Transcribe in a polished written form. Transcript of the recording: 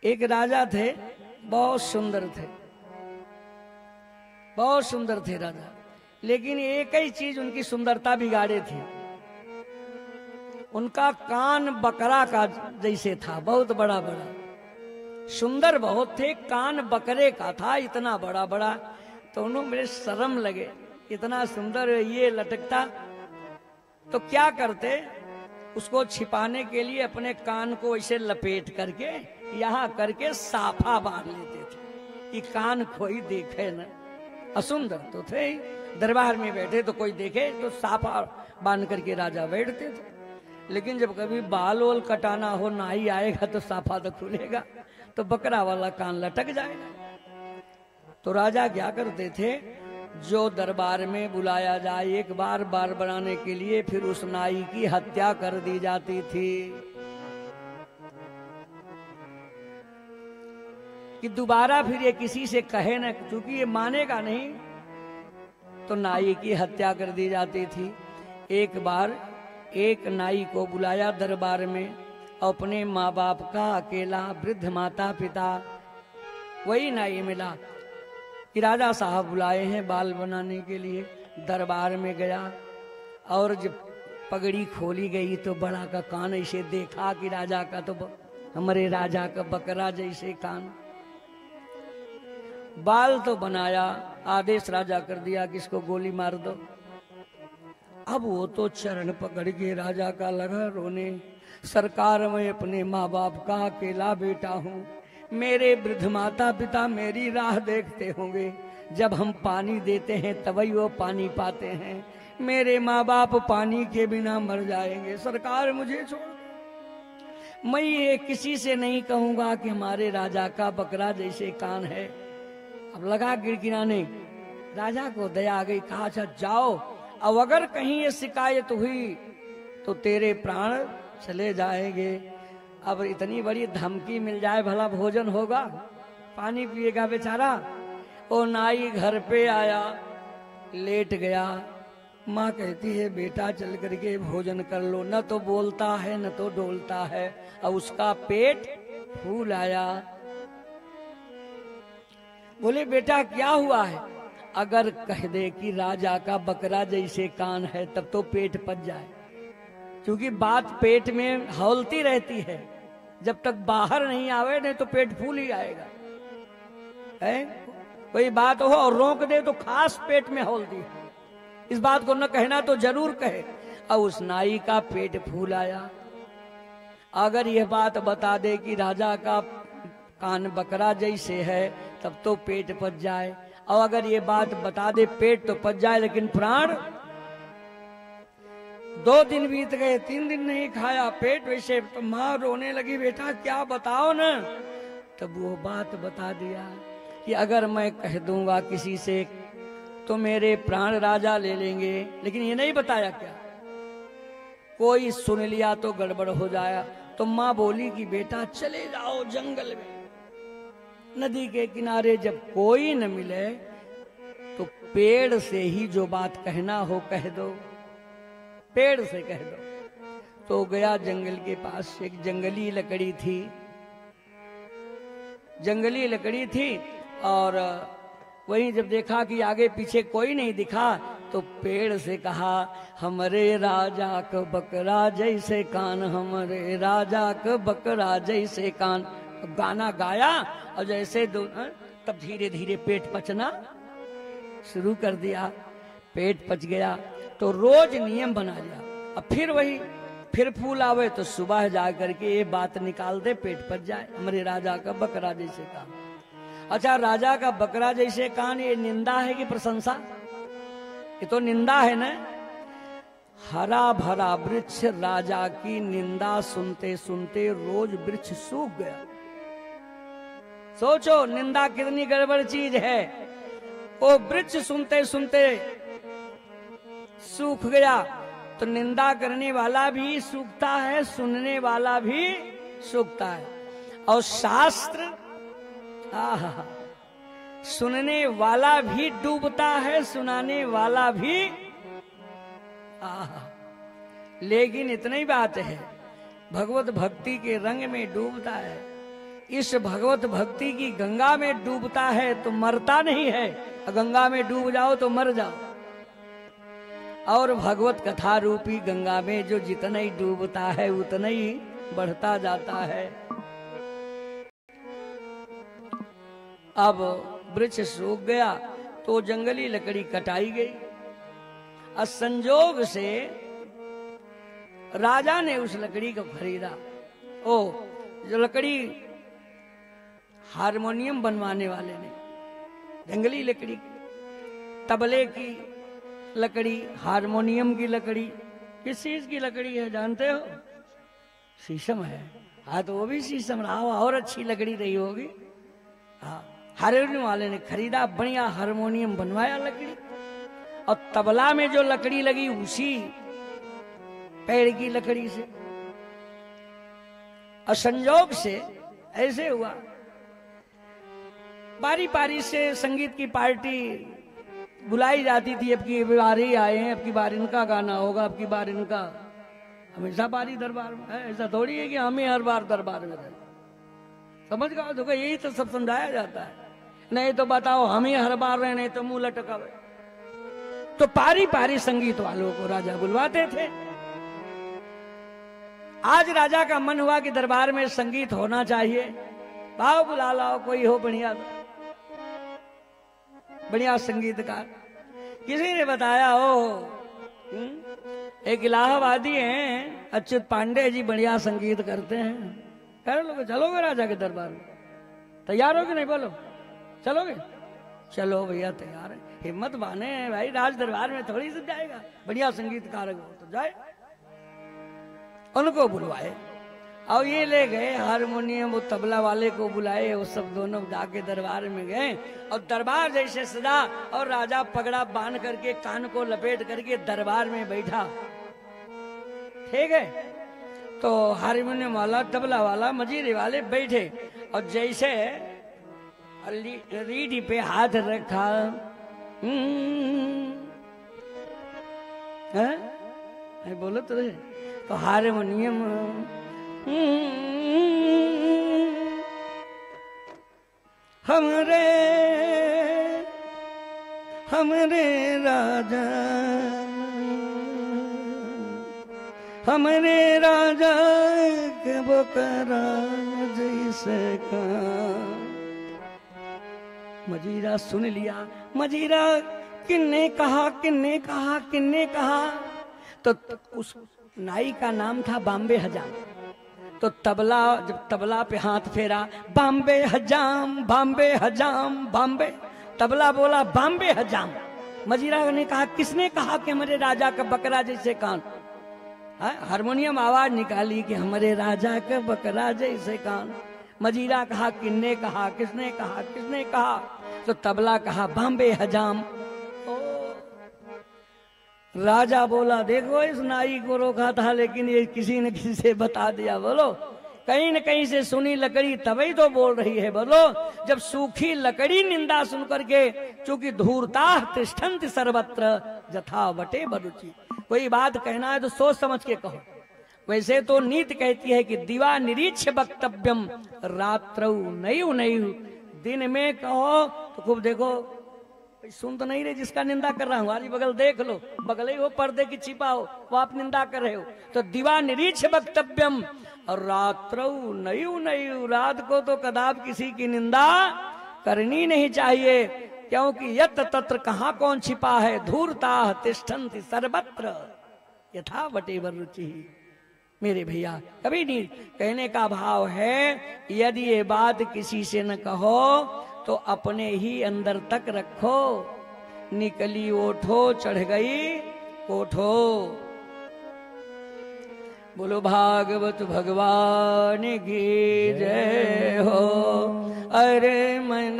एक राजा थे, बहुत सुंदर थे, बहुत सुंदर थे राजा, लेकिन एक ही चीज उनकी सुंदरता बिगाड़े थी। उनका कान बकरा का जैसे था, बहुत बड़ा बड़ा। सुंदर बहुत थे, कान बकरे का था, इतना बड़ा बड़ा। तो उन्होंने मेरे शर्म लगे, इतना सुंदर ये लटकता। तो क्या करते, उसको छिपाने के लिए अपने कान को ऐसे लपेट करके यहां करके साफा बांध लेते थे कि कान कोई देखे न। असुंदर तो थे ही, दरबार में बैठे तो कोई देखे तो साफा बांध करके राजा बैठते थे। लेकिन जब कभी बाल वोल कटाना हो, नाई आएगा तो साफा तो खुलेगा, तो बकरा वाला कान लटक जाएगा। तो राजा क्या करते थे, जो दरबार में बुलाया जाए एक बार बार बनाने के लिए, फिर उस नाई की हत्या कर दी जाती थी कि दोबारा फिर ये किसी से कहे न, क्योंकि ये मानेगा नहीं। तो नाई की हत्या कर दी जाती थी। एक बार एक नाई को बुलाया दरबार में, अपने माँ बाप का अकेला वृद्ध माता पिता, वही नाई मिला कि राजा साहब बुलाए हैं बाल बनाने के लिए। दरबार में गया और जब पगड़ी खोली गई तो बड़ा का कान ऐसे देखा कि राजा का तो हमारे राजा का बकरा जैसे कान। बाल तो बनाया, आदेश राजा कर दिया कि इसको गोली मार दो। अब वो तो चरण पकड़ के राजा का लगा रोने, सरकार मैं अपने माँ बाप का अकेला बेटा हूँ, मेरे वृद्ध माता पिता मेरी राह देखते होंगे, जब हम पानी देते हैं तभी वो पानी पाते हैं, मेरे माँ बाप पानी के बिना मर जाएंगे, सरकार मुझे छोड़। मैं ये किसी से नहीं कहूंगा कि हमारे राजा का बकरा जैसे कान है। अब लगा गिड़गिड़ाने, राजा को दया आ गई, कहा अच्छा जाओ, अब अगर कहीं ये शिकायत हुई तो तेरे प्राण चले जाएंगे। अब इतनी बड़ी धमकी मिल जाए, भला भोजन होगा, पानी पिएगा बेचारा। वो नाई घर पे आया, लेट गया। माँ कहती है बेटा चल करके भोजन कर लो, न तो बोलता है न तो डोलता है, और उसका पेट फूल आया। बोले बेटा क्या हुआ है, अगर कह दे कि राजा का बकरा जैसे कान है तब तो पेट पच जाए, क्योंकि बात पेट में हौलती रहती है, जब तक बाहर नहीं आवे नहीं तो पेट फूल ही आएगा। है कोई बात हो और रोक दे तो खास पेट में हौलती है, इस बात को न कहना तो जरूर कहे। और उस नाई का पेट फूल आया। अगर यह बात बता दे कि राजा का कान बकरा जैसे है तब तो पेट पच जाए, और अगर ये बात बता दे पेट तो पच जाए लेकिन प्राण। 2 दिन बीत गए, 3 दिन नहीं खाया, पेट वैसे। तो माँ रोने लगी, बेटा क्या बताओ न। तब वो बात बता दिया कि अगर मैं कह दूंगा किसी से तो मेरे प्राण राजा ले लेंगे, लेकिन ये नहीं बताया क्या, कोई सुन लिया तो गड़बड़ हो जाएगा। तो माँ बोली कि बेटा चले जाओ जंगल में, नदी के किनारे, जब कोई न मिले तो पेड़ से ही जो बात कहना हो कह दो, पेड़ से कह दो। तो गया जंगल के पास, एक जंगली लकड़ी थी, जंगली लकड़ी थी, और वहीं जब देखा कि आगे पीछे कोई नहीं दिखा तो पेड़ से कहा हमरे राजा का बकरा जैसे कान, हमरे राजा का बकरा जैसे कान। गाना गाया और जैसे तब धीरे धीरे पेट पचना शुरू कर दिया, पेट पच गया। तो रोज नियम बना लिया, अब फिर वही, फिर फूल आवे तो सुबह जा करके ये बात निकाल दे, पेट पच जाए, हमारे राजा का बकरा जैसे कान। अच्छा राजा का बकरा जैसे कान, ये निंदा है कि प्रशंसा? ये तो निंदा है ना। हरा भरा वृक्ष राजा की निंदा सुनते सुनते रोज वृक्ष सूख गया। सोचो निंदा कितनी गड़बड़ चीज है। वो वृक्ष सुनते सुनते सूख गया, तो निंदा करने वाला भी सूखता है, सुनने वाला भी सूखता है। और शास्त्र, सुनने वाला भी डूबता है, सुनाने वाला भी। लेकिन इतनी बात है, भगवत भक्ति के रंग में डूबता है। इस भगवत भक्ति की गंगा में डूबता है तो मरता नहीं है, गंगा में डूब जाओ तो मर जाओ। और भगवत कथा रूपी गंगा में जो जितना ही डूबता है उतना ही बढ़ता जाता है। अब वृक्ष सूख गया तो जंगली लकड़ी कटाई गई। और संजोग से राजा ने उस लकड़ी को खरीदा। ओ जो लकड़ी हारमोनियम बनवाने वाले ने, जंगली लकड़ी, तबले की लकड़ी, हारमोनियम की लकड़ी, किस चीज की लकड़ी है जानते हो? शीशम है। हाँ तो वो भी शीशम रहा, और अच्छी लकड़ी रही होगी। हाँ, हारमोनियम वाले ने खरीदा, बढ़िया हारमोनियम बनवाया लकड़ी। और तबला में जो लकड़ी लगी उसी पेड़ की लकड़ी से। और संजोग से ऐसे हुआ, बारी बारी से संगीत की पार्टी बुलाई जाती थी। अब की बार ही आए हैं, अब की बार इनका गाना होगा, अब की बार इनका। हमेशा बारी दरबार में है, ऐसा थोड़ी है कि हमें हर बार दरबार में रहे। समझ गए तो यही तो सब समझाया जाता है। नहीं तो बताओ हम ही हर बार रहे, नहीं तो मुंह लटकावे। तो पारी पारी संगीत वालों को राजा बुलवाते थे। आज राजा का मन हुआ कि दरबार में संगीत होना चाहिए, आओ बुला लाओ कोई हो बढ़िया बढ़िया संगीतकार। किसी ने बताया हो एक इलाहाबादी हैं अच्युत पांडे जी, बढ़िया संगीत करते हैं। कह लोगे चलोगे राजा के दरबार में? तैयार हो कि नहीं बोलो? चलोगे? चलो भैया तैयार है। हिम्मत बाने भाई, राज दरबार में थोड़ी से जाएगा, बढ़िया संगीतकार हो तो जाए। उनको बुलवाए और ये ले गए हारमोनियम, वो तबला वाले को बुलाए, वो सब दोनों जाके दरबार में गए। और दरबार जैसे सजा, और राजा पगड़ा बांध करके कान को लपेट करके दरबार में बैठा। ठीक है, तो हारमोनियम वाला, तबला वाला, मजीरे वाले बैठे। और जैसे रीढ़ पे हाथ रखा, बोलो तो रहे। तो हारमोनियम हमरे हमरे राजा, हमरे राजा के बकरा जैसे का। मजीरा सुन लिया। मजीरा किन्ने कहा, किन्ने कहा, किन्ने कहा? तो उस नाई का नाम था बॉम्बे हजाम। तो तबला, जब तबला पे हाथ फेरा, बॉम्बे हजाम, बॉम्बे हजाम, बॉम्बे। तबला बोला बॉम्बे हजाम। मजीरा ने कहा किसने कहा कि हमारे राजा का बकरा जैसे कान? हारमोनियम आवाज निकाली कि हमारे राजा का बकरा जैसे कान। मजीरा कहा किन्ने कहा, किसने कहा, किसने कहा? तो तबला कहा बॉम्बे हजाम। राजा बोला देखो इस नाई को रोका था, लेकिन ये किसी न किसी से बता दिया। बोलो कहीं न कहीं से सुनी लकड़ी तभी तो बोल रही है। बोलो जब सूखी लकड़ी निंदा सुन करके, चूंकि धूर्ता तिष्ठन्ति सर्वत्र जथा वटे बरुचि। कोई बात कहना है तो सोच समझ के कहो। वैसे तो नीति कहती है कि दिवा निरीक्ष वक्तव्यम रात्रौ नयु नयु। दिन में कहो तो खूब देखो, सुन तो नहीं रहे जिसका निंदा कर रहा हूं, हमारी बगल देख लो, बगल ही हो पर्दे की छिपा हो, वो आप निंदा कर रहे हो। तो दिवा निरीक्ष वक्तव्यम और रात्रौ नयु नयु। रात को तो कदाप किसी की निंदा करनी नहीं चाहिए, क्योंकि यत तत्र कहाँ कौन छिपा है। धूर्ता तिष्ठन्ति सर्वत्र यथा वटेवर रुचि। मेरे भैया कभी नहीं कहने का भाव है, यदि ये बात किसी से न कहो तो अपने ही अंदर तक रखो। निकली ओठो चढ़ गई कोठो। बोलो भागवत भगवान की जय हो। अरे मन